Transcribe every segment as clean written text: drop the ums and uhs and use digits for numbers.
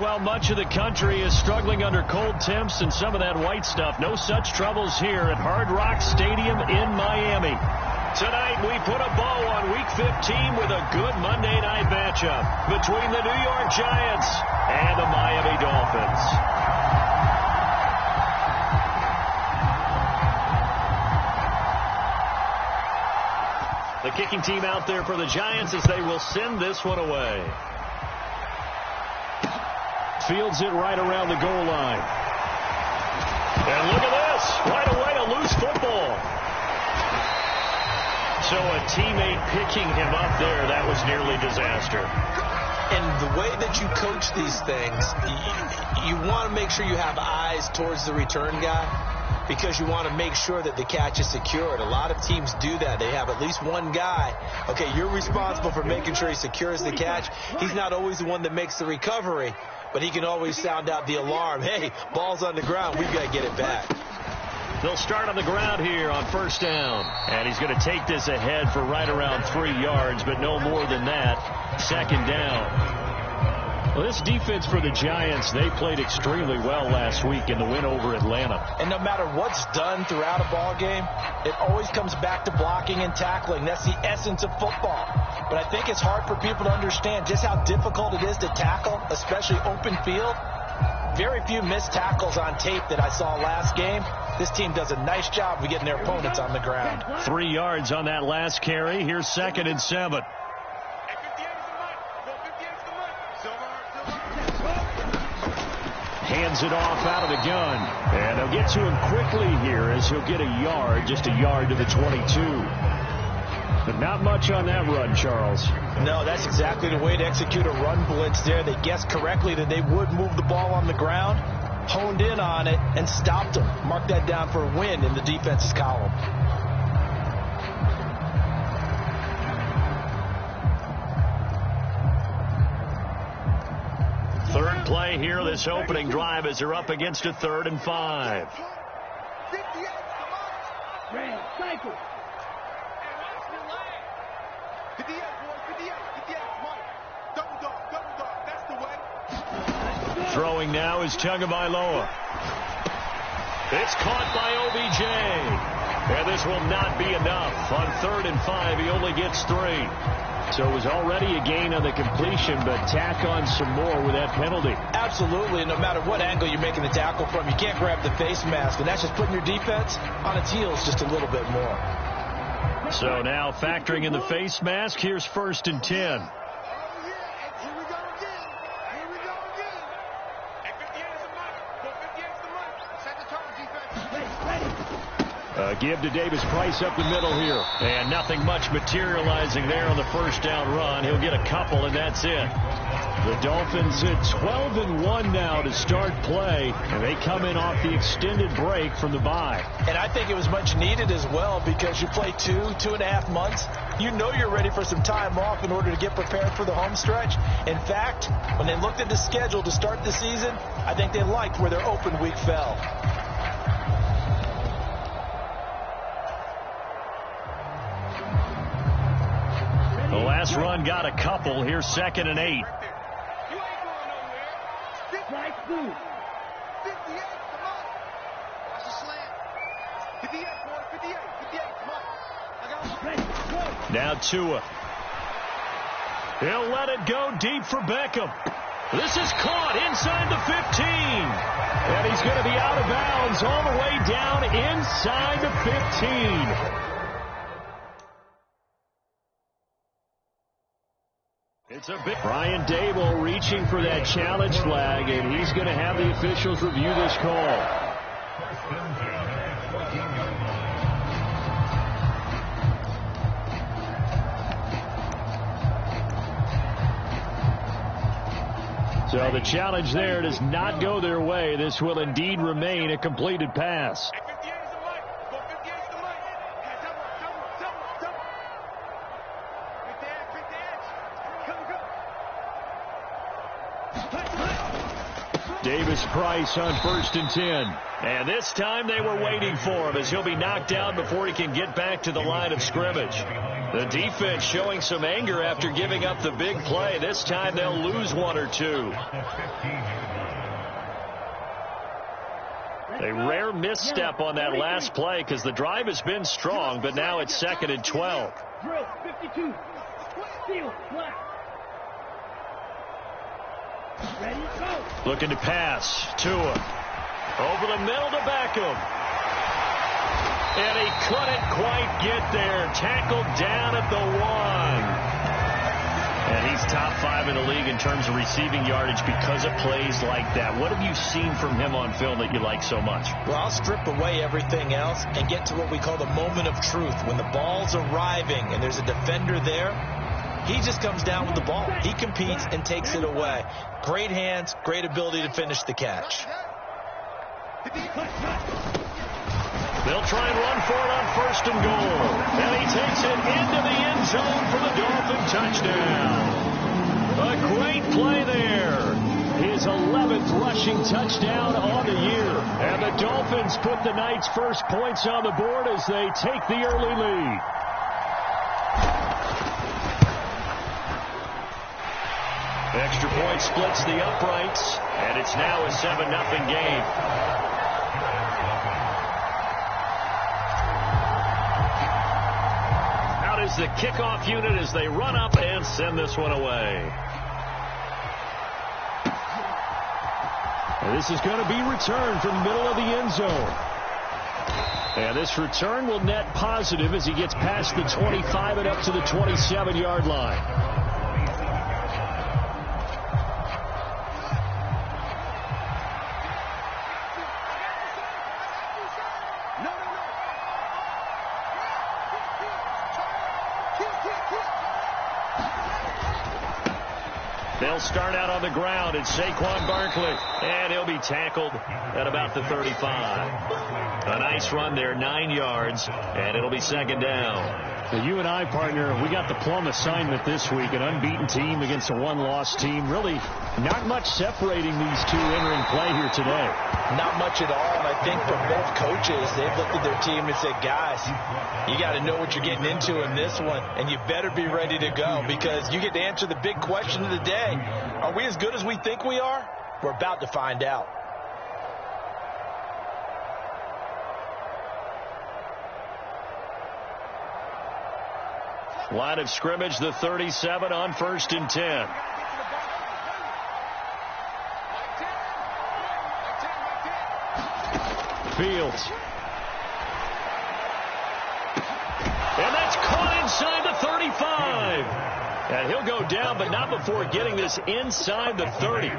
Well, much of the country is struggling under cold temps and some of that white stuff. No such troubles here at Hard Rock Stadium in Miami. Tonight, we put a bow on Week 15 with a good Monday night matchup between the New York Giants and the Miami Dolphins. The kicking team out there for the Giants as they will send this one away. Fields it right around the goal line. And look at this. Right away, a loose football. So a teammate picking him up there, that was nearly disaster. And the way that you coach these things, you want to make sure you have eyes towards the return guy because you want to make sure that the catch is secured. A lot of teams do that. They have at least one guy. Okay, you're responsible for making sure he secures the catch. He's not always the one that makes the recovery, but he can always sound out the alarm. Hey, ball's on the ground. We've got to get it back. They'll start on the ground here on first down. And he's going to take this ahead for right around 3 yards, but no more than that. Second down. Well, this defense for the Giants, they played extremely well last week in the win over Atlanta. And no matter what's done throughout a ball game, it always comes back to blocking and tackling. That's the essence of football. But I think it's hard for people to understand just how difficult it is to tackle, especially open field. Very few missed tackles on tape that I saw last game. This team does a nice job of getting their opponents on the ground. 3 yards on that last carry. Here's 2nd and 7. Hands it off out of the gun. And they'll get to him quickly here as he'll get a yard, just a yard to the 22. But not much on that run, Charles. No, that's exactly the way to execute a run blitz there. They guessed correctly that they would move the ball on the ground, honed in on it, and stopped them. Mark that down for a win in the defense's column. Third play here, this opening drive as they're up against a 3rd and 5. Throwing now is Tagovailoa. It's caught by OBJ. And this will not be enough. On 3rd and 5, he only gets 3. So it was already a gain on the completion, but tack on some more with that penalty. Absolutely, and no matter what angle you're making the tackle from, you can't grab the face mask, and that's just putting your defense on its heels just a little bit more. So now factoring in the face mask, here's 1st and 10. Give to Davis Price up the middle here. And nothing much materializing there on the first down run. He'll get a couple, and that's it. The Dolphins at 12-1 now to start play, and they come in off the extended break from the bye. And I think it was much needed as well because you play 2.5 months. You know you're ready for some time off in order to get prepared for the home stretch. In fact, when they looked at the schedule to start the season, I think they liked where their open week fell. The last run got a couple. Here's 2nd and 8. Now Tua. He'll let it go deep for Beckham. This is caught inside the 15. And he's going to be out of bounds all the way down inside the 15. It's a bit. Brian Dable reaching for that challenge flag, and he's going to have the officials review this call. So the challenge there does not go their way. This will indeed remain a completed pass. Davis Price on 1st and 10. And this time they were waiting for him as he'll be knocked down before he can get back to the line of scrimmage. The defense showing some anger after giving up the big play. This time they'll lose one or two. A rare misstep on that last play because the drive has been strong, but now it's 2nd and 12. Drill 52. Steal. Black. Ready, go. Looking to pass. Tua. Over the middle to Beckham. And he couldn't quite get there. Tackled down at the 1. And he's top 5 in the league in terms of receiving yardage because of plays like that. What have you seen from him on film that you like so much? Well, I'll strip away everything else and get to what we call the moment of truth. When the ball's arriving and there's a defender there, he just comes down with the ball. He competes and takes it away. Great hands, great ability to finish the catch. They'll try and run for it on 1st and goal. And he takes it into the end zone for the Dolphin touchdown. A great play there. His 11th rushing touchdown on the year. And the Dolphins put the night's first points on the board as they take the early lead. Extra point splits the uprights. And it's now a 7-0 game. Is the kickoff unit as they run up and send this one away. And this is going to be returned from the middle of the end zone. And this return will net positive as he gets past the 25 and up to the 27-yard line. They'll start out on the ground. It's Saquon Barkley. And he'll be tackled at about the 35. A nice run there, 9 yards. And it'll be 2nd down. So you and I, partner, we got the plum assignment this week. An unbeaten team against a one-loss team. Really not much separating these two entering play here today. Not much at all. And I think for both coaches, they've looked at their team and said, guys, you got to know what you're getting into in this one. And you better be ready to go because you get to answer the big question of the day. Are we as good as we think we are? We're about to find out. Line of scrimmage, the 37 on 1st and 10. Fields. And that's caught inside the 35. And he'll go down, but not before getting this inside the 30.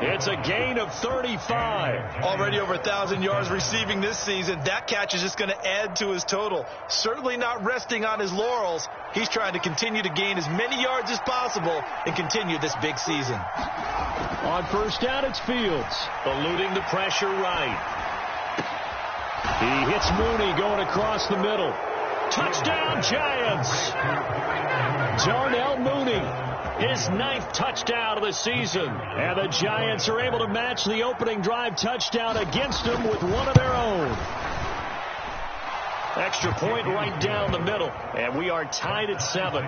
It's a gain of 35. Already over 1,000 yards receiving this season. That catch is just going to add to his total. Certainly not resting on his laurels. He's trying to continue to gain as many yards as possible and continue this big season. On 1st down, it's Fields. Eluding the pressure right. He hits Mooney going across the middle. Touchdown, Giants. Darnell Mooney, his 9th touchdown of the season. And the Giants are able to match the opening drive touchdown against them with one of their own. Extra point right down the middle. And we are tied at 7.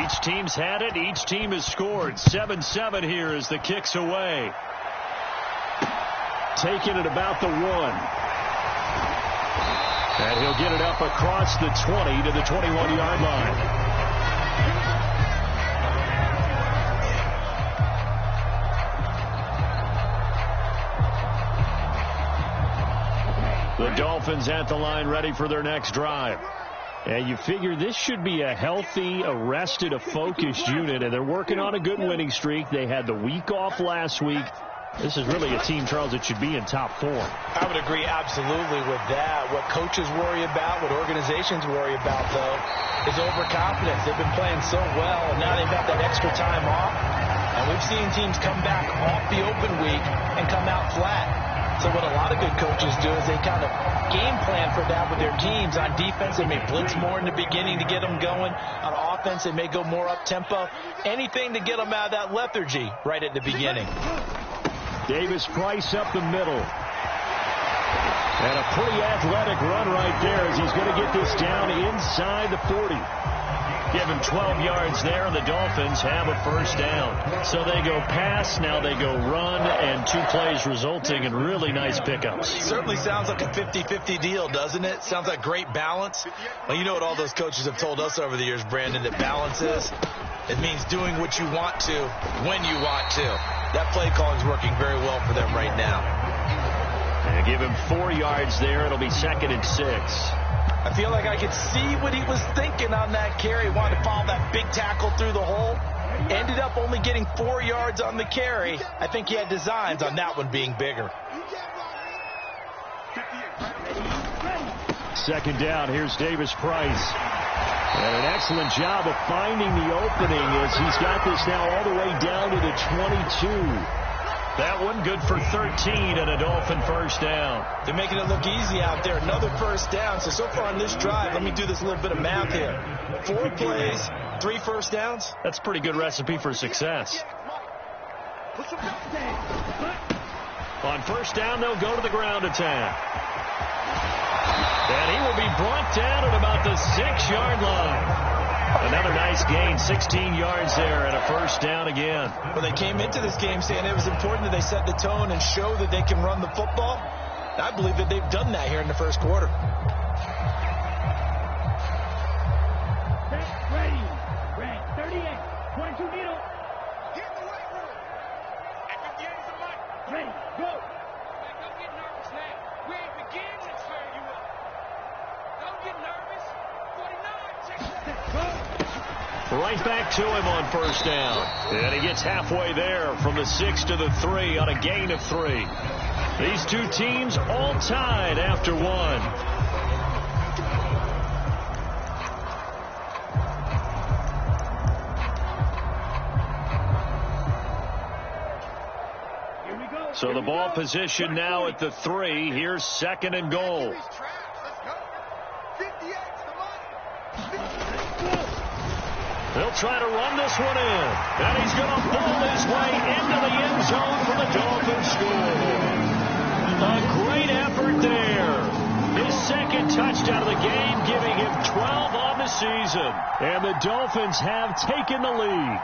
Each team's had it. Each team has scored. 7-7 here as the kick's away. Taking it about the 1. And he'll get it up across the 20 to the 21-yard line. The Dolphins at the line ready for their next drive. And you figure this should be a healthy, arrested, a focused unit. And they're working on a good winning streak. They had the week off last week. This is really a team, Charles, that should be in top 4. I would agree absolutely with that. What coaches worry about, what organizations worry about, though, is overconfidence. They've been playing so well, and now they've got that extra time off. And we've seen teams come back off the open week and come out flat. So what a lot of good coaches do is they kind of game plan for that with their teams. On defense, they may blitz more in the beginning to get them going. On offense, they may go more up-tempo. Anything to get them out of that lethargy right at the beginning. Davis-Price up the middle. And a pretty athletic run right there as he's going to get this down inside the 40. Give him 12 yards there, and the Dolphins have a first down. So they go pass, now they go run, and 2 plays resulting in really nice pickups. Certainly sounds like a 50-50 deal, doesn't it? Sounds like great balance. Well, you know what all those coaches have told us over the years, Brandon, that balance is? It means doing what you want to when you want to. That play calling is working very well for them right now. And give him 4 yards there. It'll be 2nd and 6. I feel like I could see what he was thinking on that carry. Wanted to follow that big tackle through the hole. Ended up only getting 4 yards on the carry. I think he had designs on that one being bigger. 2nd down. Here's Davis-Price. And an excellent job of finding the opening as he's got this now all the way down to the 22. That one good for 13 and a Dolphin first down. They're making it look easy out there. Another first down. So far on this drive, let me do this little bit of math here. 4 plays, 3 first downs. That's a pretty good recipe for success. On first down, they'll go to the ground attack. And he will be brought down at about the 6-yard line. Another nice gain, 16 yards there, and a first down again. Well, they came into this game saying it was important that they set the tone and show that they can run the football. I believe that they've done that here in the first quarter. Ready. Rank 38. 22 middle. Get the weight room. At 58 is the mic. Ready. Go. Don't get nervous now. We ain't beginning to turn you up. Don't get nervous. 49. Check that. Go. Right back to him on first down. And he gets halfway there from the 6 to the 3 on a gain of 3. These two teams all tied after 1. So the ball position now at the 3. Here's 2nd and goal. They'll try to run this one in. And he's going to pull his way into the end zone for the Dolphins score. A great effort there. His 2nd touchdown of the game, giving him 12 on the season. And the Dolphins have taken the lead.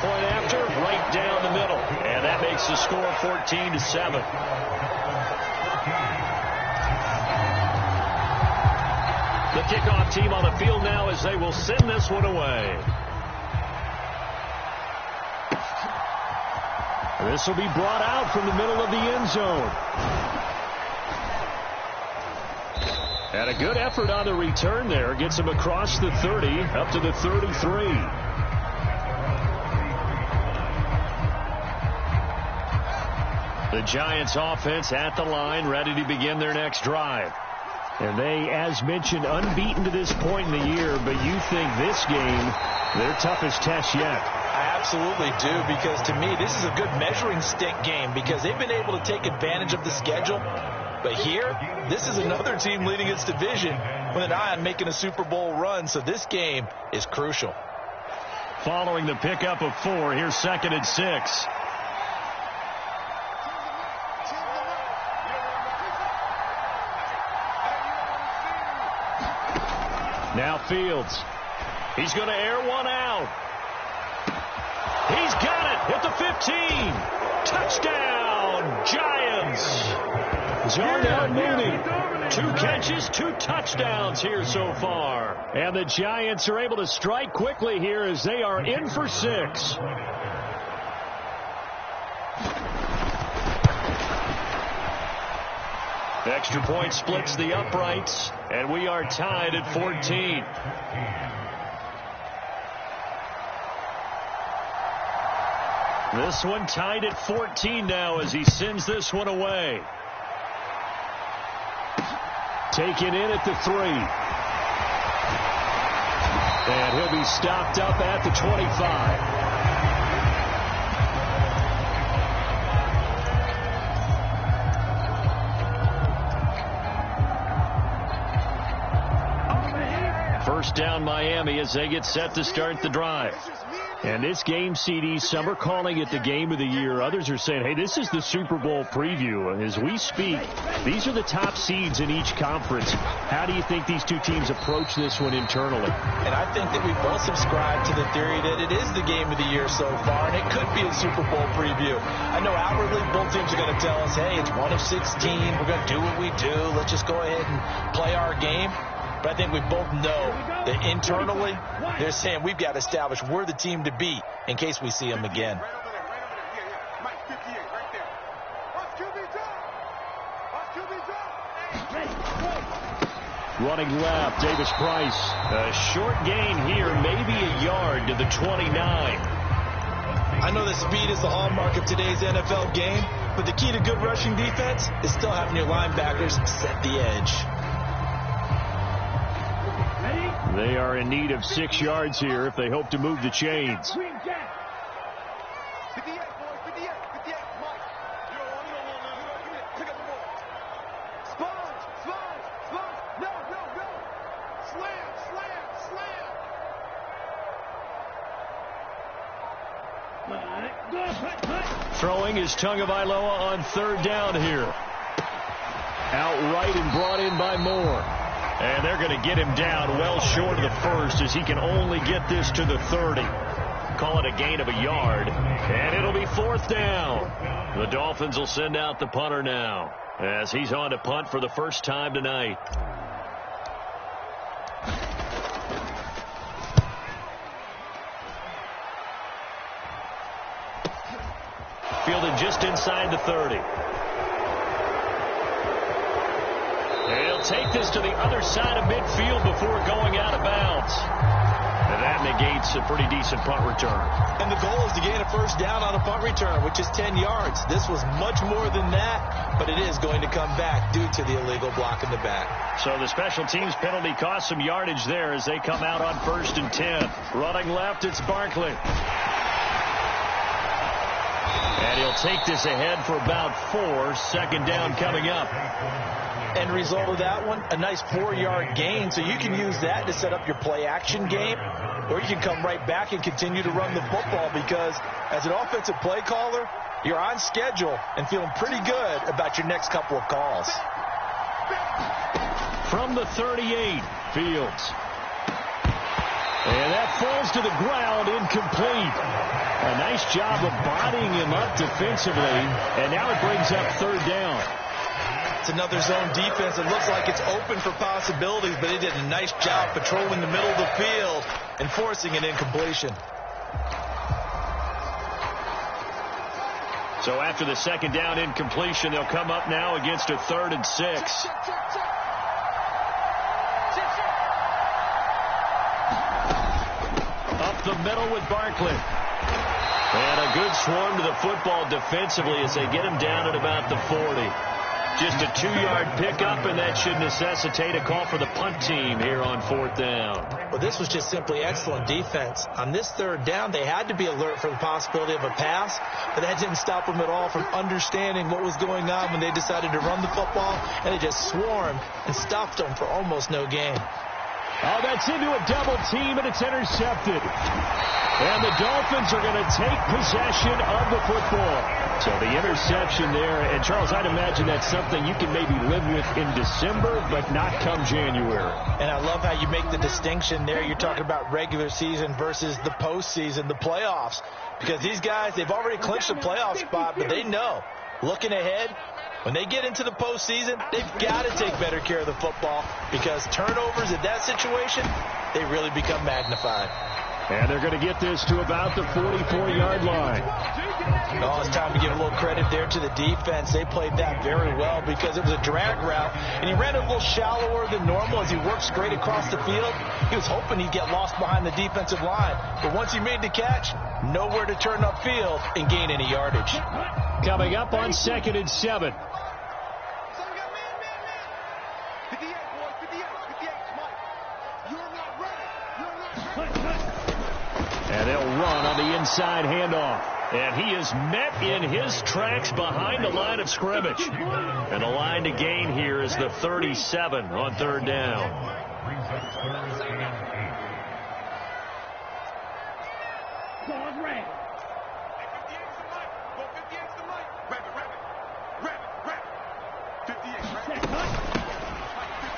Point after, right down the middle. And that makes the score 14-7. The kickoff team on the field now as they will send this one away. This will be brought out from the middle of the end zone. And a good effort on the return there. Gets him across the 30 up to the 33. The Giants offense at the line, ready to begin their next drive. And they, as mentioned, unbeaten to this point in the year, but you think this game, their toughest test yet. I absolutely do, because to me, this is a good measuring stick game because they've been able to take advantage of the schedule. But here, this is another team leading its division with an eye on making a Super Bowl run, so this game is crucial. Following the pickup of 4, here's 2nd and 6. Now Fields. He's going to air one out. He's got it at the 15. Touchdown, Giants. Darnell Mooney. 2 catches, 2 touchdowns here so far. And the Giants are able to strike quickly here as they are in for 6. Extra point splits the uprights, and we are tied at 14. This one tied at 14 now as he sends this one away. Taken in at the 3. And he'll be stopped up at the 25. First down Miami as they get set to start the drive. And this game, CD, some are calling it the game of the year. Others are saying, hey, this is the Super Bowl preview. As we speak, these are the top seeds in each conference. How do you think these two teams approach this one internally? And I think that we both subscribe to the theory that it is the game of the year so far, and it could be a Super Bowl preview. I know outwardly both teams are going to tell us, hey, it's 1 of 16. We're going to do what we do. Let's just go ahead and play our game. But I think we both know that internally, they're saying we've got to establish we're the team to beat in case we see them again. Running left, Davis Price. A short gain here, maybe a yard to the 29. I know that speed is the hallmark of today's NFL game, but the key to good rushing defense is still having your linebackers set the edge. They are in need of 6 yards here if they hope to move the chains. Throwing is Tagovailoa on third down here. Outright and brought in by Moore. And they're going to get him down well short of the first as he can only get this to the 30. Call it a gain of a yard. And it'll be fourth down. The Dolphins will send out the punter now as he's on to punt for the first time tonight. Fielded just inside the 30. He'll take this to the other side of midfield before going out of bounds. And that negates a pretty decent punt return. And the goal is to gain a first down on a punt return, which is 10 yards. This was much more than that, but it is going to come back due to the illegal block in the back. So the special teams penalty cost some yardage there as they come out on 1st and 10. Running left, it's Barkley. And he'll take this ahead for about 4. Second down coming up. End result of that one, a nice 4-yard gain. So you can use that to set up your play-action game, or you can come right back and continue to run the football because as an offensive play caller, you're on schedule and feeling pretty good about your next couple of calls. From the 38, Fields. And that falls to the ground, incomplete. A nice job of bodying him up defensively, and now it brings up third down. It's another zone defense. It looks like it's open for possibilities, but they did a nice job patrolling the middle of the field and forcing an incompletion. So after the second down incompletion, they'll come up now against a 3rd and 6. Up the middle with Barkley. And a good swarm to the football defensively as they get him down at about the 40. Just a 2-yard pickup, and that should necessitate a call for the punt team here on 4th down. Well, this was just simply excellent defense. On this 3rd down, they had to be alert for the possibility of a pass, but that didn't stop them at all from understanding what was going on when they decided to run the football, and they just swarmed and stopped them for almost no gain. Oh, that's into a double team, and it's intercepted. And the Dolphins are going to take possession of the football. So the interception there, and Charles, I'd imagine that's something you can maybe live with in December, but not come January. And I love how you make the distinction there. You're talking about regular season versus the postseason, the playoffs. Because these guys, they've already clinched a playoff spot, but they know, looking ahead, when they get into the postseason, they've got to take better care of the football because turnovers in that situation, they really become magnified. And they're going to get this to about the 44-yard line. Oh, it's time to give a little credit there to the defense. They played that very well because it was a drag route, and he ran it a little shallower than normal as he worked straight across the field. He was hoping he'd get lost behind the defensive line, but once he made the catch, nowhere to turn upfield and gain any yardage. Coming up on 2nd and 7. You're not ready. You're not ready. And they'll run on the inside handoff. And he is met in his tracks behind the line of scrimmage. And the line to gain here is the 37 on third down.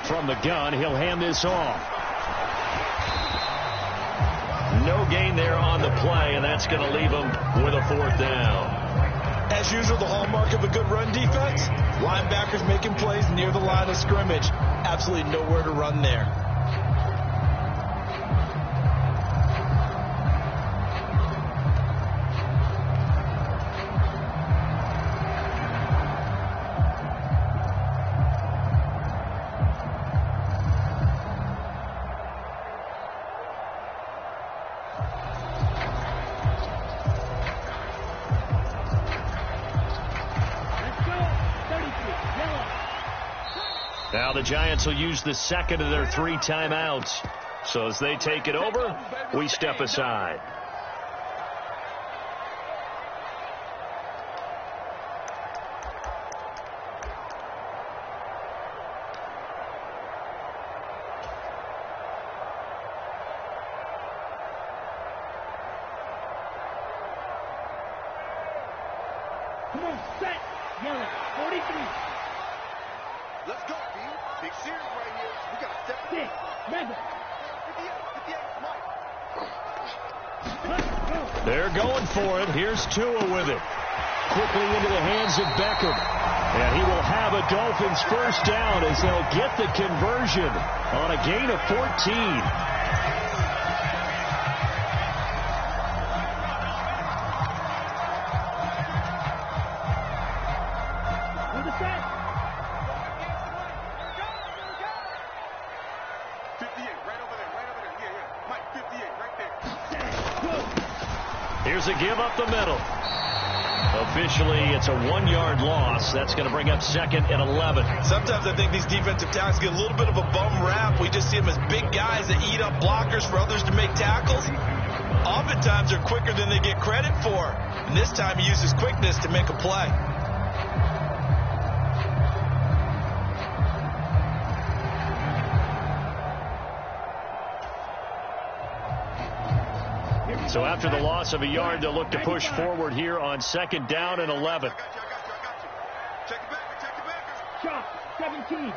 From the gun, he'll hand this off. No gain there on the play, and that's going to leave him with a fourth down. As usual, the hallmark of a good run defense, linebackers making plays near the line of scrimmage. Absolutely nowhere to run there. Now the Giants will use the second of their 3 timeouts. So as they take it over, we step aside. Come on, set, yellow, 43. Let's go, B. Big series right here. We got to step it. 6, Madden. 58, Mike. They're going for it. Here's Tua with it. Quickly into the hands of Beckham. And he will have a Dolphins first down as they'll get the conversion on a gain of 14. Here's a give up the middle. Officially, it's a 1-yard loss. That's going to bring up second and 11. Sometimes I think these defensive tackles get a little bit of a bum rap. We just see them as big guys that eat up blockers for others to make tackles. Oftentimes, they're quicker than they get credit for. And this time, he uses quickness to make a play. So after the loss of a yard, they'll look to push forward here on second down and 11. I got you. Check it back. Shot, 17.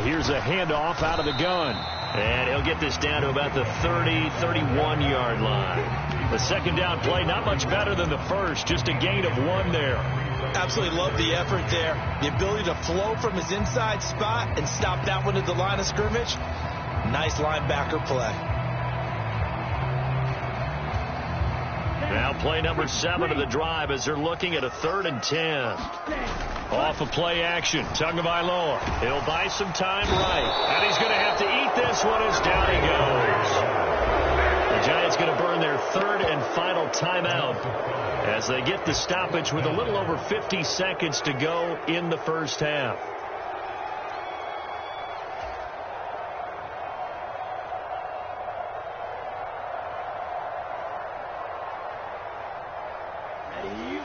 Here's a handoff out of the gun. And he'll get this down to about the 30, 31-yard line. The second down play, not much better than the first, just a gain of 1 there. Absolutely love the effort there. The ability to flow from his inside spot and stop that one at the line of scrimmage. Nice linebacker play. Now play number 7 of the drive as they're looking at a 3rd and 10. Off of play action, Tagovailoa. He'll buy some time right. And he's going to have to eat this one as down he goes. The Giants going to burn their 3rd and final timeout as they get the stoppage with a little over 50 seconds to go in the first half.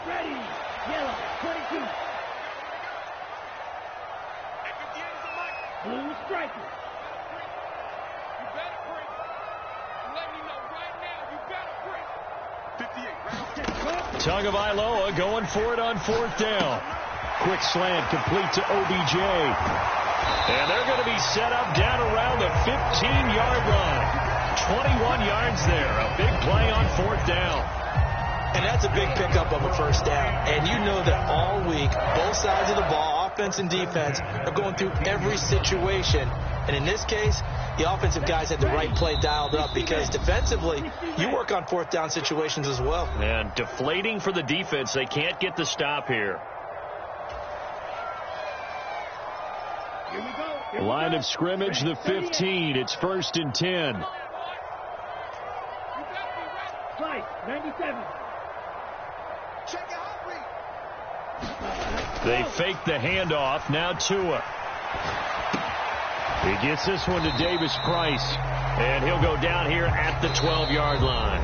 Ready, yellow, 22. Blue striker. You better break. I'm letting you know right now, you better break. 58, Tagovailoa going for it on 4th down. Quick slant complete to OBJ. And they're going to be set up down around the 15-yard line. 21 yards there. A big play on 4th down. And that's a big pickup of a first down. And you know that all week, both sides of the ball, offense and defense, are going through every situation. And in this case, the offensive guys had the right play dialed up because defensively, you work on 4th down situations as well. And deflating for the defense. They can't get the stop here. Line of scrimmage, the 15. It's 1st and 10. Flight, 97. Check it out, They fake the handoff. Now Tua. He gets this one to Davis Price, and he'll go down here at the 12-yard line.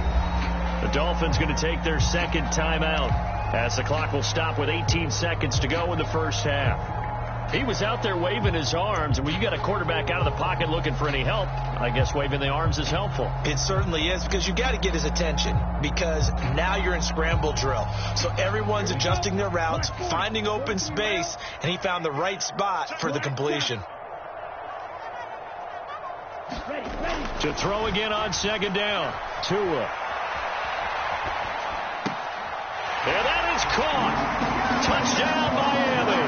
The Dolphins going to take their second timeout as the clock will stop with 18 seconds to go in the first half. He was out there waving his arms, and when you got a quarterback out of the pocket looking for any help, I guess waving the arms is helpful. It certainly is, because you got to get his attention, because now you're in scramble drill. So everyone's adjusting their routes, finding open space, and he found the right spot for the completion. To throw again on second down. Tua. And that is caught. Touchdown, Miami.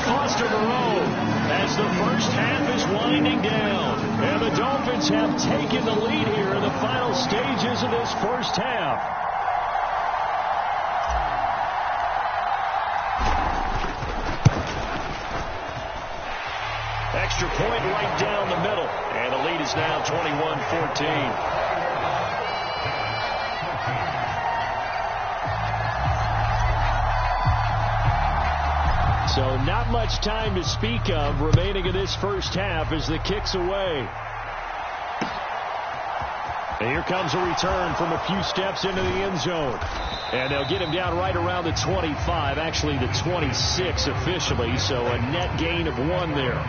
Foster Moreau as the first half is winding down. And the Dolphins have taken the lead here in the final stages of this first half. Extra point right down the middle. And the lead is now 21-14. So not much time to speak of remaining in this first half as the kick's away. And here comes a return from a few steps into the end zone. And they'll get him down right around the 25, actually the 26 officially, so a net gain of 1 there.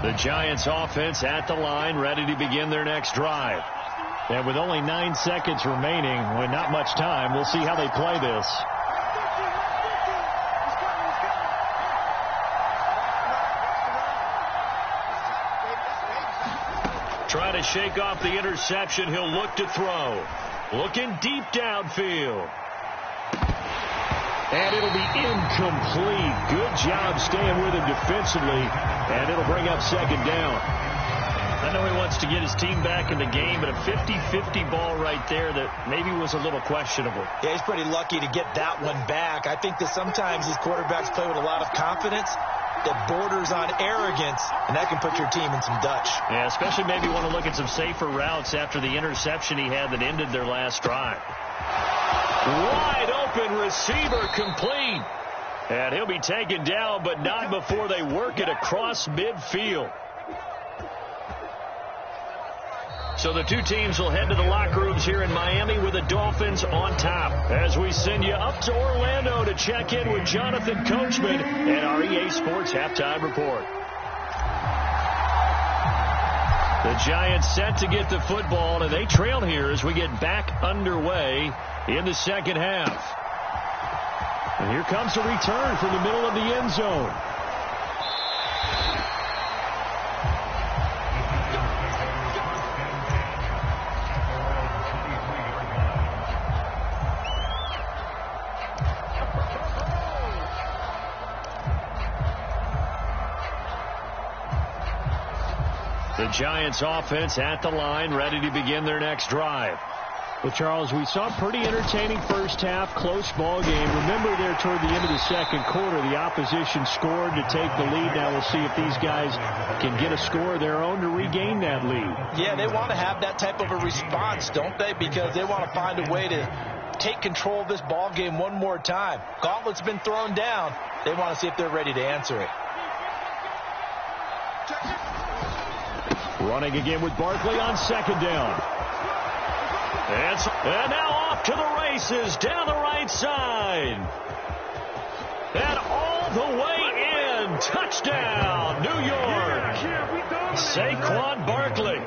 The Giants offense at the line, ready to begin their next drive. And with only 9 seconds remaining, with not much time, we'll see how they play this. Trying to shake off the interception, he'll look to throw. Looking deep downfield. And it'll be incomplete. Good job staying with him defensively. And it'll bring up second down. I know he wants to get his team back in the game, but a 50-50 ball right there that maybe was a little questionable. Yeah, he's pretty lucky to get that one back. I think that sometimes these quarterbacks play with a lot of confidence that borders on arrogance, and that can put your team in some Dutch. Yeah, especially maybe want to look at some safer routes after the interception he had that ended their last drive. Wide open receiver complete. And he'll be taken down, but not before they work it across midfield. So the two teams will head to the locker rooms here in Miami with the Dolphins on top. As we send you up to Orlando to check in with Jonathan Coachman and our EA Sports Halftime Report. The Giants set to get the football, and they trail here as we get back underway in the second half. And here comes a return from the middle of the end zone. The Giants offense at the line, ready to begin their next drive. Well, Charles, we saw a pretty entertaining first half, close ball game. Remember there toward the end of the second quarter, the opposition scored to take the lead. Now we'll see if these guys can get a score of their own to regain that lead. Yeah, they want to have that type of a response, don't they? Because they want to find a way to take control of this ball game one more time. Gauntlet's been thrown down. They want to see if they're ready to answer it. Running again with Barkley on second down. And now off to the races down the right side. And all the way in. Touchdown, New York. Saquon Barkley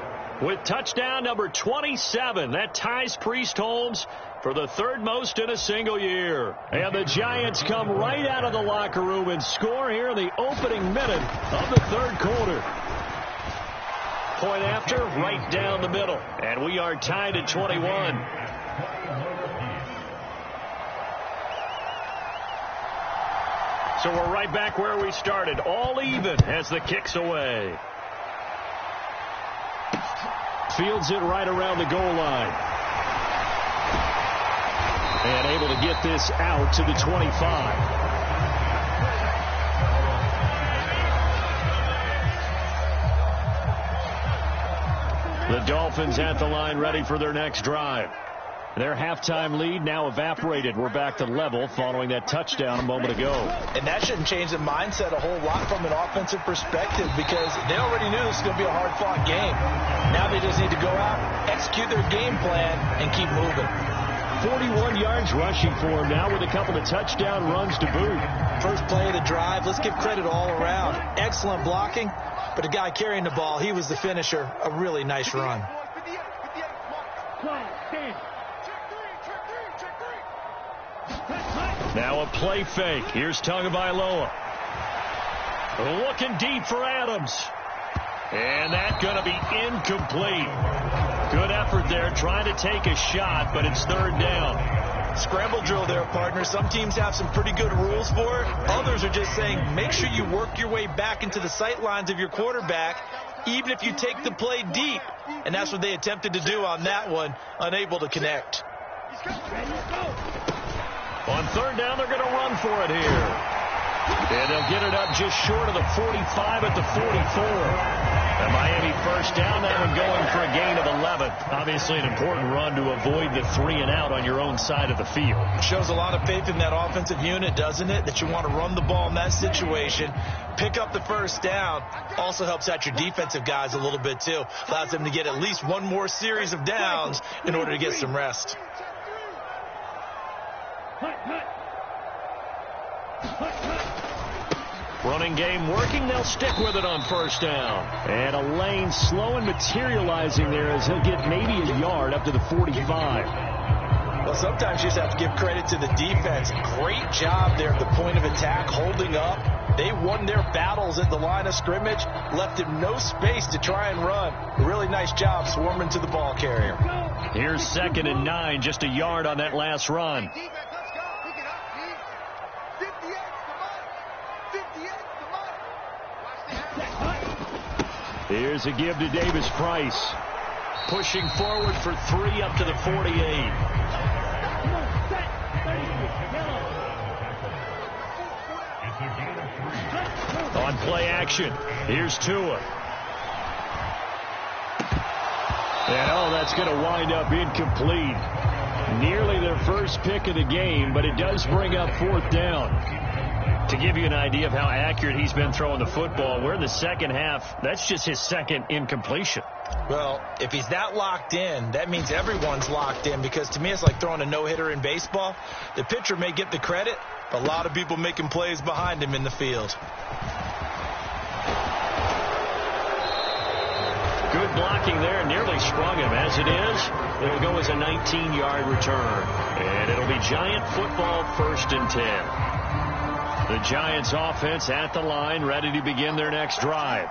with touchdown number 27. That ties Priest Holmes for the third most in a single year. And the Giants come right out of the locker room and score here in the opening minute of the third quarter. Point after, right down the middle. And we are tied at 21. So we're right back where we started. All even as the kick's away. Fields it right around the goal line. And able to get this out to the 25. The Dolphins at the line ready for their next drive. Their halftime lead now evaporated. We're back to level following that touchdown a moment ago. And that shouldn't change the mindset a whole lot from an offensive perspective because they already knew this was going to be a hard-fought game. Now they just need to go out, execute their game plan, and keep moving. 41 yards rushing for him now with a couple of touchdown runs to boot. First play of the drive, let's give credit all around. Excellent blocking, but the guy carrying the ball, he was the finisher. A really nice run. Now a play fake. Here's Tagovailoa. Looking deep for Adams. And that's going to be incomplete. Good effort there trying to take a shot, but it's third down. Scramble drill there, partner. Some teams have some pretty good rules for it. Others are just saying make sure you work your way back into the sight lines of your quarterback, even if you take the play deep. And that's what they attempted to do on that one, unable to connect. On third down, they're going to run for it here. And they'll get it up just short of the 45 at the 44. And Miami first down, that one going for a gain of 11. Obviously an important run to avoid the 3-and-out on your own side of the field. Shows a lot of faith in that offensive unit, doesn't it? That you want to run the ball in that situation. Pick up the first down. Also helps out your defensive guys a little bit, too. Allows them to get at least one more series of downs in order to get some rest. Running game working. They'll stick with it on first down. And a lane slow and materializing there as he'll get maybe a yard up to the 45. Well, sometimes you just have to give credit to the defense. Great job there at the point of attack, holding up. They won their battles at the line of scrimmage, left him no space to try and run. A really nice job swarming to the ball carrier. Here's 2nd and 9, just a yard on that last run. Here's a give to Davis Price. Pushing forward for 3 up to the 48. On play action, here's Tua. And that's going to wind up incomplete. Nearly their first pick of the game, but it does bring up 4th down. To give you an idea of how accurate he's been throwing the football, we're in the second half. That's just his second incompletion. Well, if he's that locked in, that means everyone's locked in, because to me it's like throwing a no-hitter in baseball. The pitcher may get the credit, but a lot of people making plays behind him in the field. Good blocking there, nearly sprung him. As it is, it'll go as a 19-yard return. And it'll be Giant football, 1st and 10. The Giants offense at the line, ready to begin their next drive.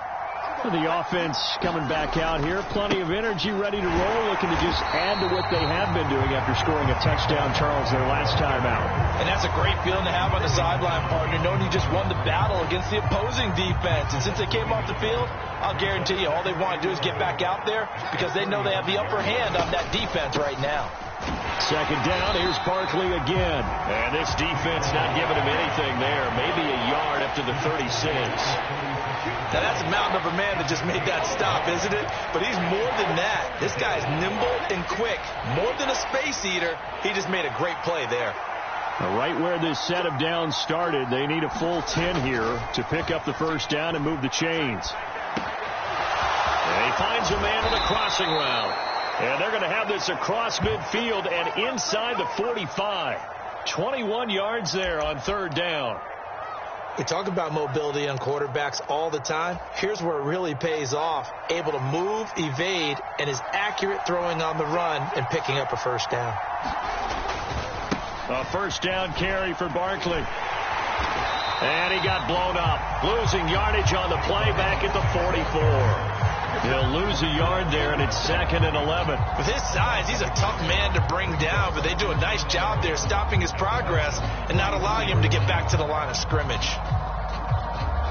The offense coming back out here, plenty of energy, ready to roll, looking to just add to what they have been doing after scoring a touchdown, Charles, their last time out. And that's a great feeling to have on the sideline, partner, knowing you just won the battle against the opposing defense. And since they came off the field, I'll guarantee you all they want to do is get back out there because they know they have the upper hand on that defense right now. 2nd down, here's Barkley again. And this defense not giving him anything there. Maybe a yard up to the 36. Now that's a mountain of a man that just made that stop, isn't it? But he's more than that. This guy's nimble and quick. More than a space eater, he just made a great play there. Right where this set of downs started, they need a full 10 here to pick up the first down and move the chains. And he finds a man on the crossing route. And they're going to have this across midfield and inside the 45. 21 yards there on 3rd down. We talk about mobility on quarterbacks all the time. Here's where it really pays off. Able to move, evade, and is accurate throwing on the run and picking up a first down. A first down carry for Barkley. And he got blown up. Losing yardage on the play back at the 44. He'll lose a yard there, and it's 2nd and 11. With his size, he's a tough man to bring down, but they do a nice job there stopping his progress and not allowing him to get back to the line of scrimmage.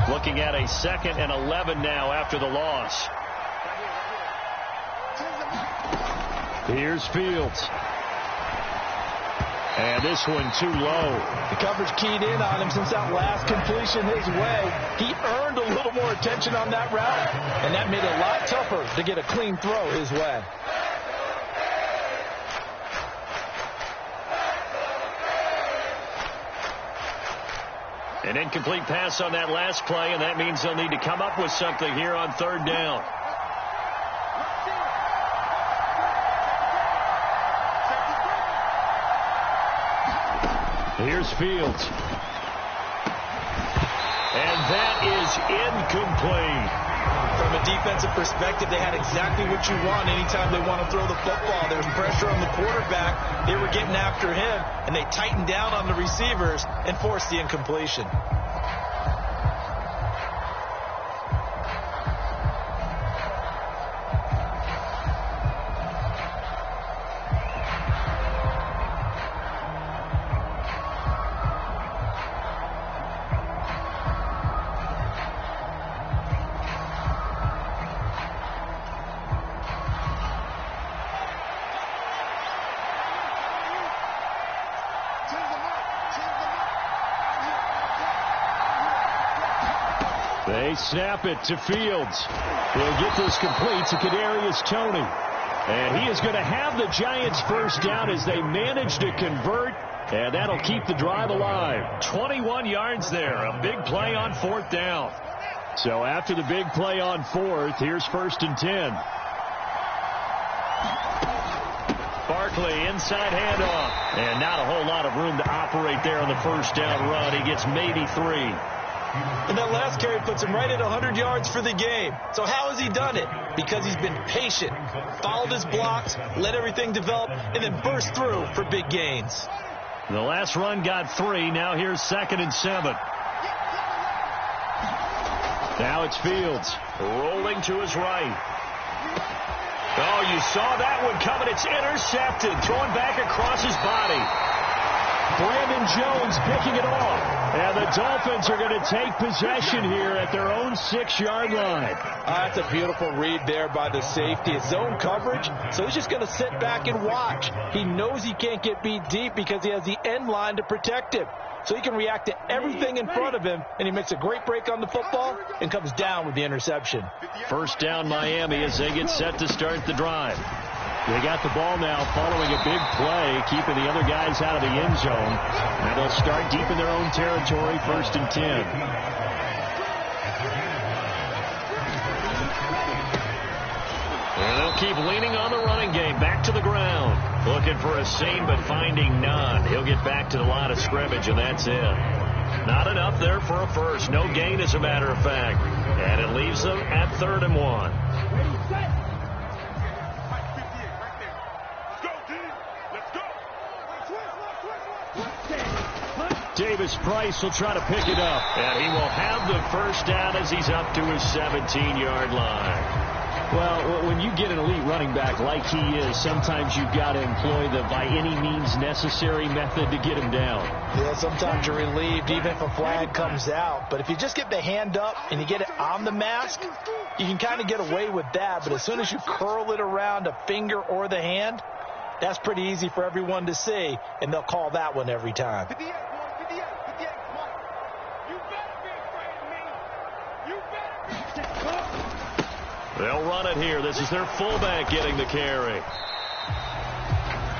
Looking at a 2nd and 11 now after the loss. Here's Fields. And this one too low. The coverage keyed in on him since that last completion his way. He earned a little more attention on that route, and that made it a lot tougher to get a clean throw his way. An incomplete pass on that last play, and that means they'll need to come up with something here on third down. Here's Fields. And that is incomplete. From a defensive perspective, they had exactly what you want anytime they want to throw the football. There's pressure on the quarterback. They were getting after him, and they tightened down on the receivers and forced the incompletion. They snap it to Fields. He'll get this complete to Kadarius Toney. And he is going to have the Giants first down as they manage to convert. And that'll keep the drive alive. 21 yards there. A big play on fourth down. So after the big play on fourth, here's 1st and 10. Barkley inside handoff. And not a whole lot of room to operate there on the first down run. He gets maybe 3. And that last carry puts him right at 100 yards for the game. So how has he done it? Because he's been patient, followed his blocks, let everything develop, and then burst through for big gains. The last run got 3. Now here's 2nd and 7. Now it's Fields rolling to his right. Oh, you saw that one coming. It's intercepted. Thrown back across his body. Brandon Jones picking it off. And the Dolphins are going to take possession here at their own 6-yard line. That's a beautiful read there by the safety. It's zone coverage, so he's just going to sit back and watch. He knows he can't get beat deep because he has the end line to protect him. So he can react to everything in front of him, and he makes a great break on the football and comes down with the interception. First down Miami as they get set to start the drive. They got the ball now following a big play, keeping the other guys out of the end zone. Now they'll start deep in their own territory, 1st and 10. And they'll keep leaning on the running game, back to the ground. Looking for a seam, but finding none. He'll get back to the line of scrimmage, and that's it. Not enough there for a first. No gain, as a matter of fact. And it leaves them at 3rd and 1. Davis Price will try to pick it up. And he will have the first down as he's up to his 17-yard line. Well, when you get an elite running back like he is, sometimes you've got to employ the by any means necessary method to get him down. Yeah, sometimes you're relieved even if a flag comes out. But if you just get the hand up and you get it on the mask, you can kind of get away with that. But as soon as you curl it around a finger or the hand, that's pretty easy for everyone to see, and they'll call that one every time. They'll run it here. This is their fullback getting the carry.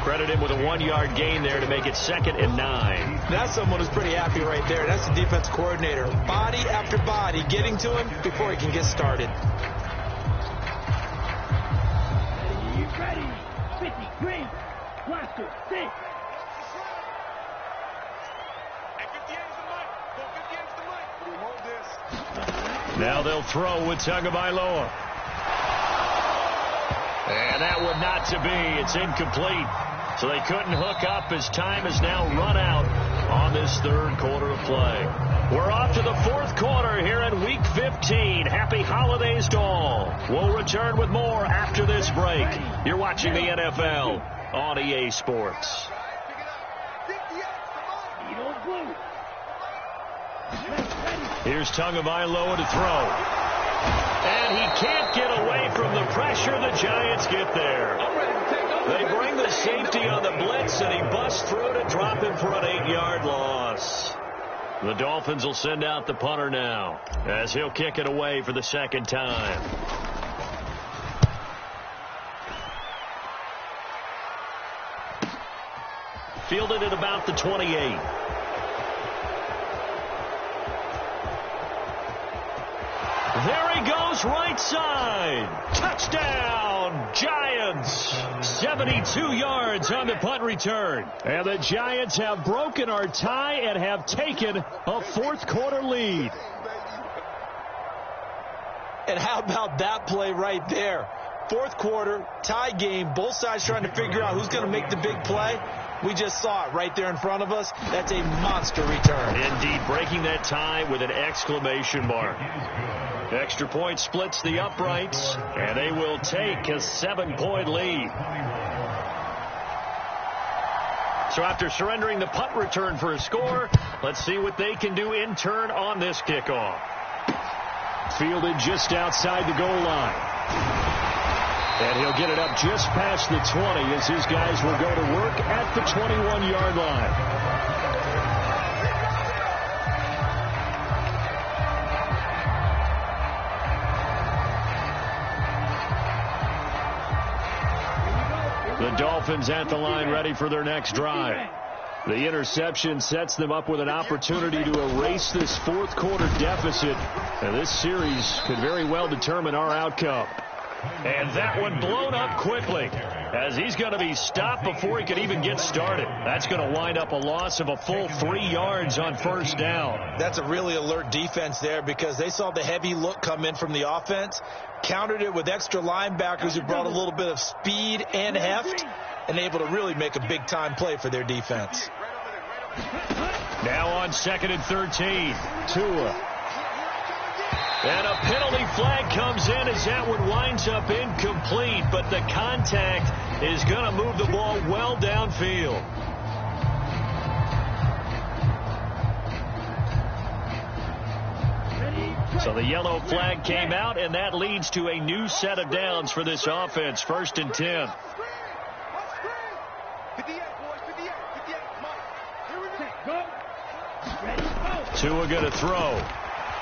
Credit him with a 1-yard gain there to make it 2nd and 9. That's someone who's pretty happy right there. That's the defense coordinator. Body after body getting to him before he can get started. Ready. 50, green. Blaster, 6. Now they'll throw with Tagovailoa. And that would not to be. It's incomplete. So they couldn't hook up as time has now run out on this 3rd quarter of play. We're off to the 4th quarter here in Week 15. Happy holidays to all. We'll return with more after this break. You're watching the NFL on EA Sports. Here's Tagovailoa to throw. And he can't get away from the pressure. The Giants get there. They bring the safety on the blitz, and he busts through to drop The Dolphins will send out the punter now as he'll kick it away for the second time. Fielded at about the 28. There he goes, right side. Touchdown, Giants. 72 yards on the punt return. And the Giants have broken our tie and have taken a fourth-quarter lead. And how about that play right there? Fourth quarter, tie game, both sides trying to figure out who's going to make the big play. We just saw it right there in front of us. That's a monster return. Indeed, breaking that tie with an exclamation mark. Extra point splits the uprights, and they will take a 7-point lead. So after surrendering the punt return for a score, let's see what they can do in turn on this kickoff. Fielded just outside the goal line. And he'll get it up just past the 20 as his guys will go to work at the 21-yard line. The Dolphins at the line ready for their next drive. The interception sets them up with an opportunity to erase this fourth-quarter deficit. And this series could very well determine our outcome. And that one blown up quickly as he's going to be stopped before he could even get started. That's going to wind up a loss of a full 3 yards on first down. That's a really alert defense there because they saw the heavy look come in from the offense, countered it with extra linebackers who brought a little bit of speed and heft, and able to really make a big-time play for their defense. Now on 2nd and 13, Tua. And a penalty flag comes in as that one winds up incomplete, but the contact is going to move the ball well downfield. So the yellow flag came out, and that leads to a new set of downs for this offense. 1st and 10. Tua going to throw.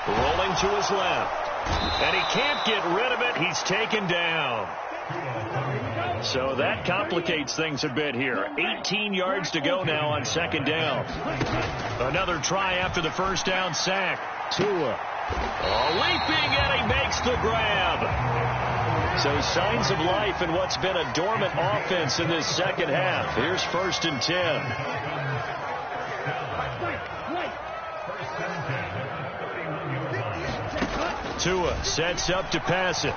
Rolling to his left. And he can't get rid of it. He's taken down. So that complicates things a bit here. 18 yards to go now on 2nd down. Another try after the first down sack. Tua. Leaping, and he makes the grab. So signs of life in what's been a dormant offense in this second half. Here's 1st and 10. Tua sets up to pass it.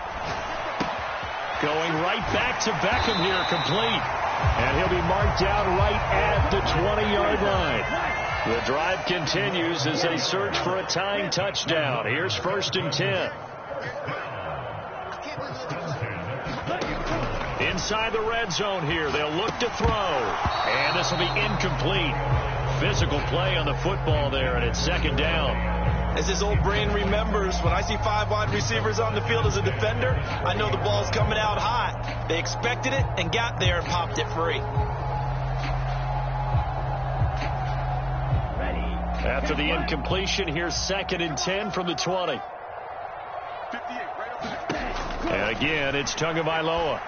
Going right back to Beckham here, complete. And he'll be marked down right at the 20-yard line. The drive continues as they search for a tying touchdown. Here's 1st and 10. Inside the red zone here, they'll look to throw. And this will be incomplete. Physical play on the football there, and it's 2nd down. As his old brain remembers, when I see 5 wide receivers on the field as a defender, I know the ball's coming out hot. They expected it and got there and popped it free. After the incompletion, here's 2nd and 10 from the 20. And again, it's Tagovailoa.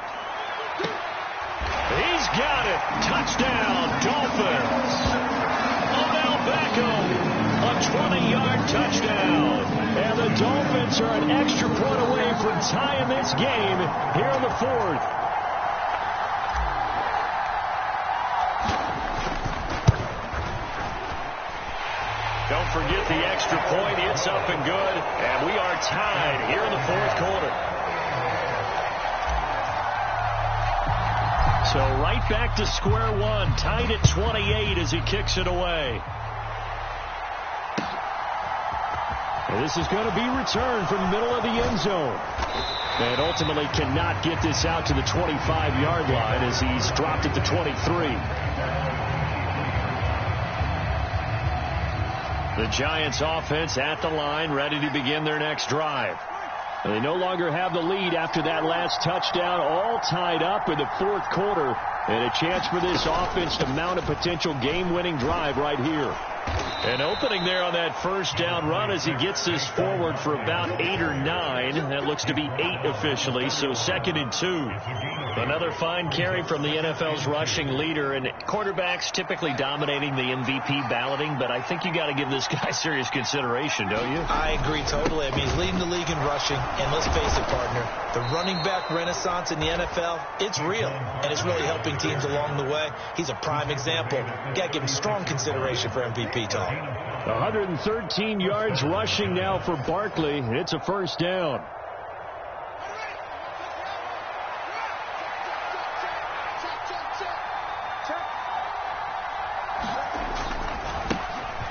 He's got it. Touchdown, Dolphins. Odell Beckham. A 20-yard touchdown. And the Dolphins are an extra point away from tying this game here in the 4th. Don't forget the extra point. It's up and good. And we are tied here in the 4th quarter. So right back to square one. Tied at 28 as he kicks it away. This is going to be returned from the middle of the end zone. And ultimately cannot get this out to the 25-yard line as he's dropped at the 23. The Giants offense at the line, ready to begin their next drive. They no longer have the lead after that last touchdown, all tied up in the fourth quarter, and a chance for this offense to mount a potential game-winning drive right here. An opening there on that first down run as he gets this forward for about 8 or 9. That looks to be 8 officially, so 2nd and 2. Another fine carry from the NFL's rushing leader, and quarterbacks typically dominating the MVP balloting, but I think you got to give this guy serious consideration, don't you? I agree totally. I mean, he's leading the league in rushing, and let's face it, partner, the running back renaissance in the NFL, it's real, and it's really helping teams along the way. He's a prime example. You got to give him strong consideration for MVP talk. 113 yards rushing now for Barkley. It's a first down.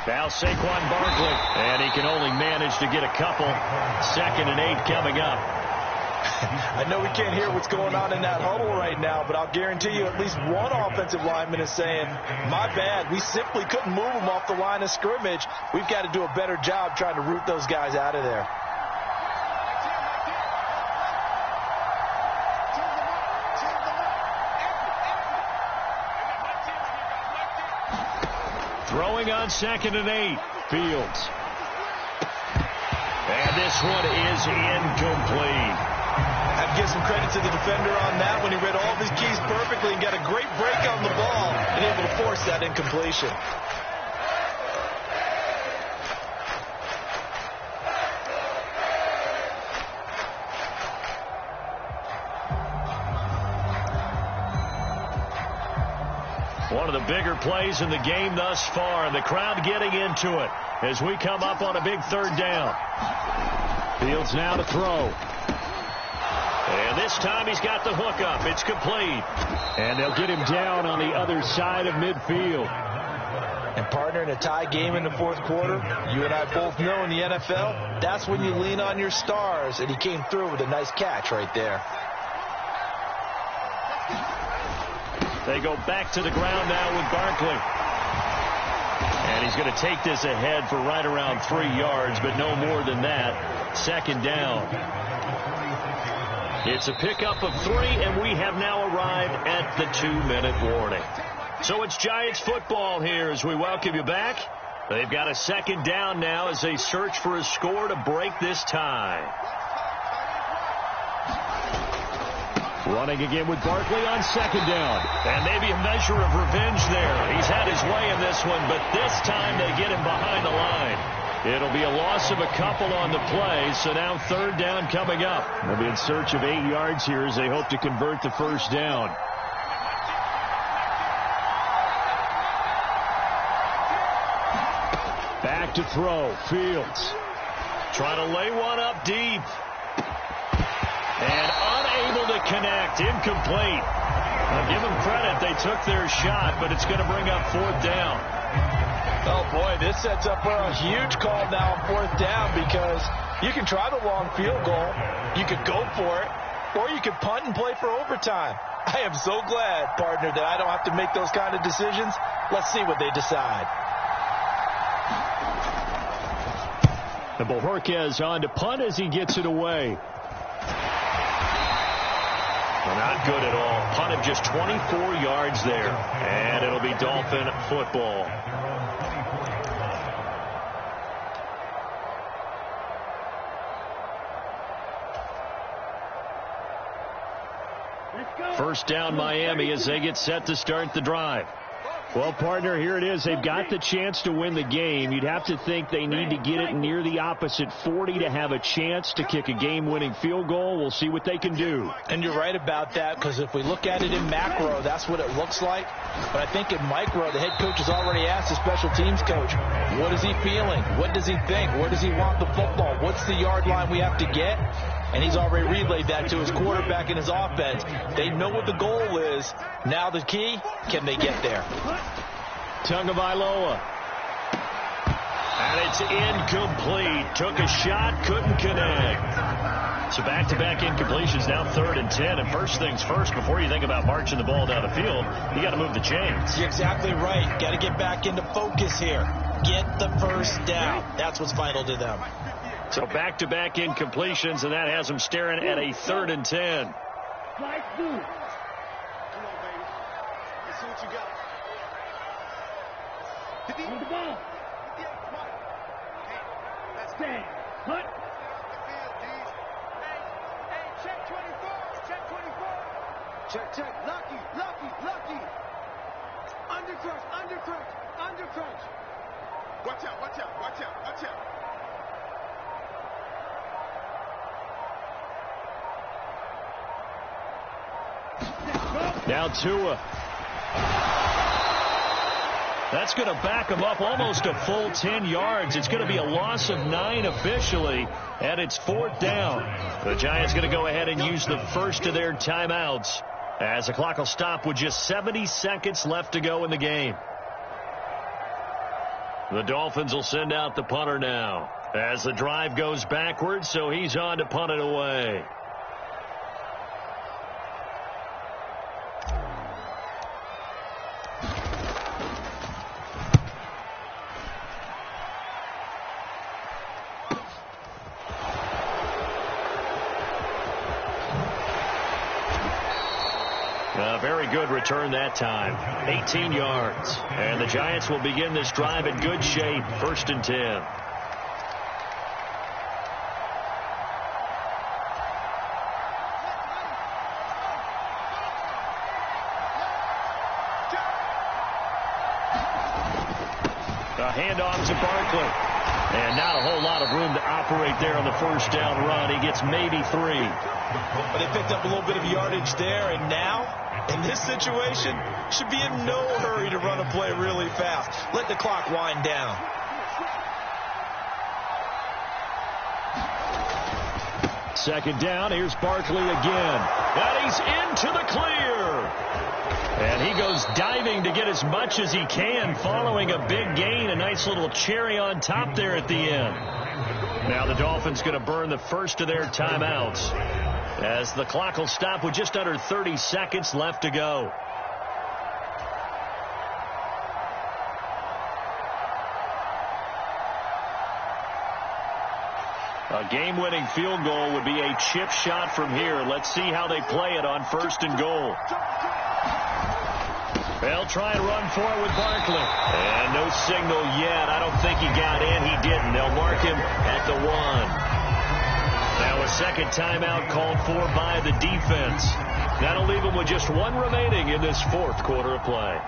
Now Saquon Barkley, and he can only manage to get a couple. 2nd and 8 coming up. I know we can't hear what's going on in that huddle right now, but I'll guarantee you at least one offensive lineman is saying, my bad, we simply couldn't move them off the line of scrimmage. We've got to do a better job trying to root those guys out of there. Throwing on 2nd and 8. Fields. And this one is incomplete. I'd give some credit to the defender on that when he read all of his keys perfectly and got a great break on the ball and able to force that incompletion. One of the bigger plays in the game thus far, and the crowd getting into it as we come up on a big 3rd down. Fields now to throw. And this time he's got the hook up. It's complete. And they'll get him down on the other side of midfield. And partner, in a tie game in the fourth quarter, you and I both know in the NFL, that's when you lean on your stars, and he came through with a nice catch right there. They go back to the ground now with Barkley. And he's going to take this ahead for right around 3 yards, but no more than that. 2nd down. It's a pickup of 3, and we have now arrived at the 2-minute warning. So it's Giants football here as we welcome you back. They've got a 2nd down now as they search for a score to break this tie. Running again with Barkley on 2nd down. And maybe a measure of revenge there. He's had his way in this one, but this time they get him behind the line. It'll be a loss of a couple on the play, so now 3rd down coming up. They'll be in search of 8 yards here as they hope to convert the first down. Back to throw. Fields. Trying to lay one up deep. And unable to connect. Incomplete. I'll give them credit. They took their shot, but it's going to bring up 4th down. Oh, boy, this sets up for a huge call now on 4th down because you can try the long field goal. You could go for it, or you could punt and play for overtime. I am so glad, partner, that I don't have to make those kind of decisions. Let's see what they decide. And Bojorquez on to punt as he gets it away. Well, not good at all. Punt of just 24 yards there. And it'll be Dolphin football. First down Miami as they get set to start the drive. Well, partner, here it is. They've got the chance to win the game. You'd have to think they need to get it near the opposite 40 to have a chance to kick a game-winning field goal. We'll see what they can do. And you're right about that, because if we look at it in macro, that's what it looks like. But I think in micro, the head coach has already asked the special teams coach, what is he feeling? What does he think? Where does he want the football? What's the yard line we have to get? And he's already relayed that to his quarterback and his offense. They know what the goal is. Now the key, can they get there? Tagovailoa. And it's incomplete. Took a shot, couldn't connect. So back-to-back incompletions, now 3rd and 10. And first things first, before you think about marching the ball down the field, you got to move the chains. You're exactly right. Got to get back into focus here. Get the first down. That's what's vital to them. So back-to-back incompletions, and that has him staring at a 3rd and 10. Come on, baby. Let's see what you got. On the ball. Stand. Cut. Hey, check 24. Check 24. Check. Lucky. Under crunch. Watch out. Now Tua. That's going to back him up almost a full 10 yards. It's going to be a loss of 9 officially, and it's 4th down. The Giants going to go ahead and use the first of their timeouts as the clock will stop with just 70 seconds left to go in the game. The Dolphins will send out the punter now as the drive goes backwards, so he's on to punt it away. A very good return that time. 18 yards. And the Giants will begin this drive in good shape. 1st and 10. A handoff to Barkley. And not a whole lot of room to operate there on the 1st down run. He gets maybe 3. But they picked up a little bit of yardage there, and now, in this situation, should be in no hurry to run a play really fast. Let the clock wind down. Second down, here's Barkley again. And he's into the clear. And he goes diving to get as much as he can following a big gain. A nice little cherry on top there at the end. Now the Dolphins going to burn the first of their timeouts as the clock will stop with just under 30 seconds left to go. A game-winning field goal would be a chip shot from here. Let's see how they play it on 1st and goal. They'll try and run for it with Barkley. And no signal yet. I don't think he got in. He didn't. They'll mark him at the 1. Now a second timeout called for by the defense. That'll leave them with just 1 remaining in this 4th quarter of play.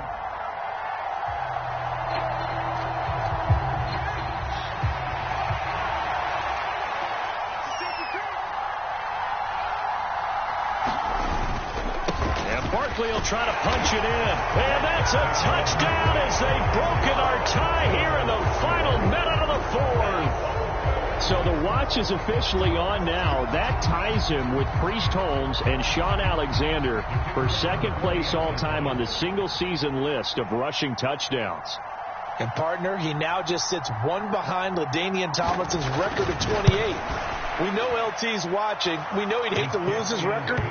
Barkley will try to punch it in. And that's a touchdown as they've broken our tie here in the final minute of the 4th. So the watch is officially on now. That ties him with Priest Holmes and Sean Alexander for 2nd place all-time on the single-season list of rushing touchdowns. And, partner, he now just sits 1 behind LaDainian Tomlinson's record of 28. We know LT's watching. We know he'd hate to lose his record,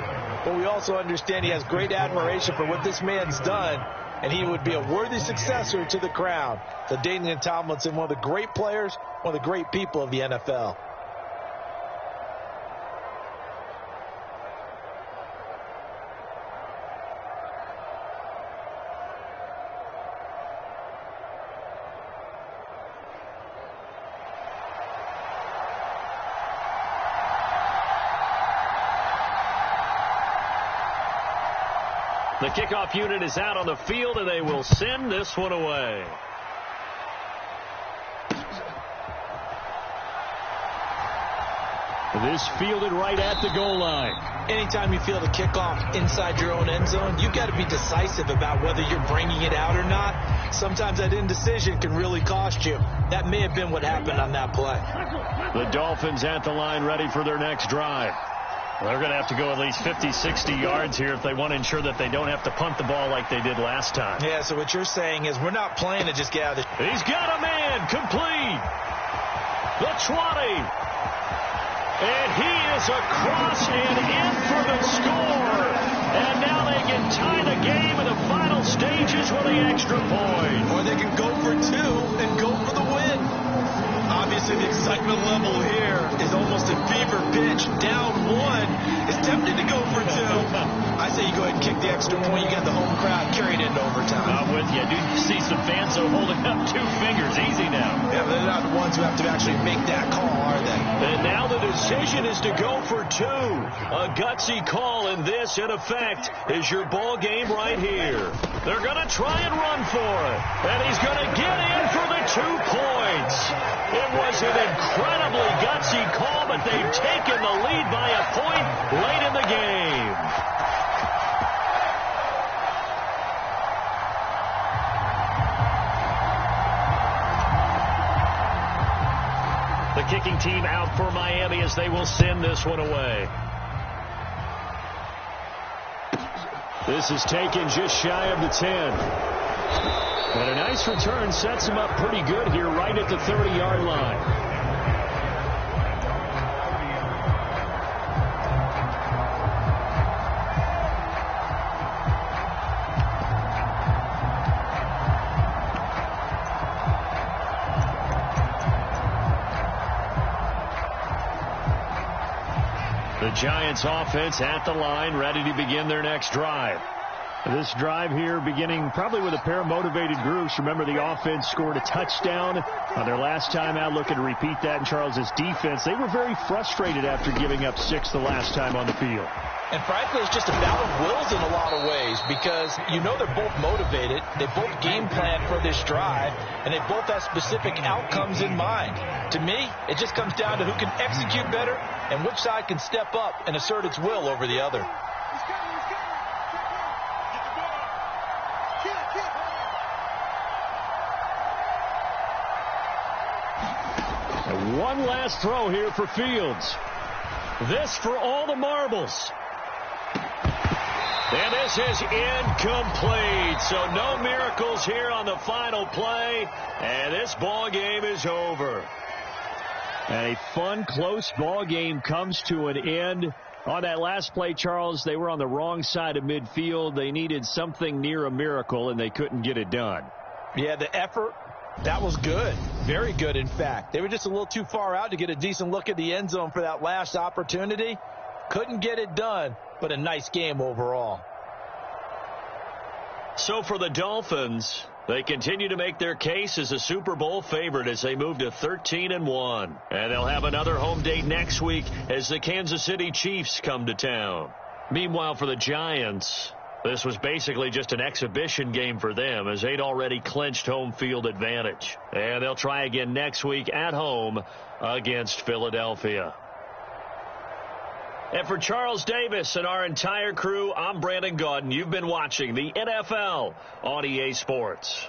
but we also understand he has great admiration for what this man's done, and he would be a worthy successor to the crown. LaDainian Tomlinson, one of the great players, one of the great people of the NFL. The kickoff unit is out on the field, and they will send this one away. This fielded right at the goal line. Anytime you field a kickoff inside your own end zone, you've got to be decisive about whether you're bringing it out or not. Sometimes that indecision can really cost you. That may have been what happened on that play. The Dolphins at the line ready for their next drive. They're going to have to go at least 50, 60 yards here if they want to ensure that they don't have to punt the ball like they did last time. Yeah, so what you're saying is we're not playing to just get out of the... He's got a man complete. The 20. And he is across and in for the score. And now they can tie the game in the final stages with the extra point. Or they can go for 2 and go for the win. Obviously, the excitement level here pitch, down one, is tempted to go for two. I say you go ahead and kick the extra point. You got the home crowd carried into overtime. I'm with you. I do see some fans holding up 2 fingers. Easy now. Yeah, but they're not the ones who have to actually make that call, are they? And now the decision is to go for 2. A gutsy call, and this, in effect, is your ball game right here. They're going to try and run for it. And he's going to get in for the 2 points. It was an incredibly gutsy call, but they've taken the lead by a point late in the game. The kicking team out for Miami as they will send this one away. This is taken just shy of the 10. And a nice return sets him up pretty good here right at the 30-yard line. The Giants offense at the line, ready to begin their next drive. This drive here beginning probably with a pair of motivated groups. Remember, the offense scored a touchdown on their last time out. Looking to repeat that in Charles's defense. They were very frustrated after giving up 6 the last time on the field. And frankly, it's just a battle of wills in a lot of ways because you know they're both motivated. They both game plan for this drive, and they both have specific outcomes in mind. To me, it just comes down to who can execute better and which side can step up and assert its will over the other. And one last throw here for Fields. This for all the marbles. And this is incomplete. So no miracles here on the final play. And this ball game is over. And a fun, close ball game comes to an end. On that last play, Charles, they were on the wrong side of midfield. They needed something near a miracle, and they couldn't get it done. Yeah, the effort, that was good. Very good, in fact. They were just a little too far out to get a decent look at the end zone for that last opportunity. Couldn't get it done, but a nice game overall. So for the Dolphins, they continue to make their case as a Super Bowl favorite as they move to 13-1. And they'll have another home date next week as the Kansas City Chiefs come to town. Meanwhile, for the Giants, this was basically just an exhibition game for them as they'd already clinched home field advantage. And they'll try again next week at home against Philadelphia. And for Charles Davis and our entire crew, I'm Brandon Gaudin. You've been watching the NFL on EA Sports.